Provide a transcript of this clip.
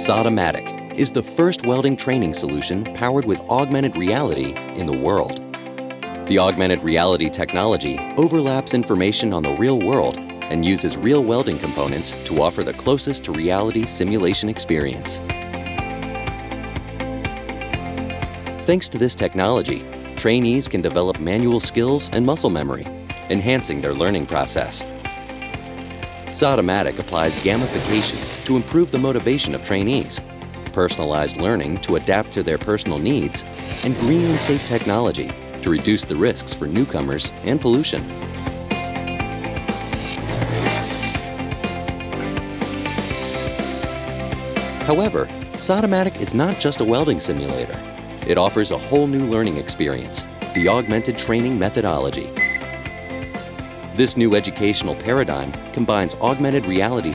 Soldamatic is the first welding training solution powered with augmented reality in the world. The augmented reality technology overlaps information on the real world and uses real welding components to offer the closest to reality simulation experience. Thanks to this technology, trainees can develop manual skills and muscle memory, enhancing their learning process. Soldamatic applies gamification to improve the motivation of trainees, personalized learning to adapt to their personal needs, and green and safe technology to reduce the risks for newcomers and pollution. However, Soldamatic is not just a welding simulator. It offers a whole new learning experience, the augmented training methodology. This new educational paradigm combines augmented reality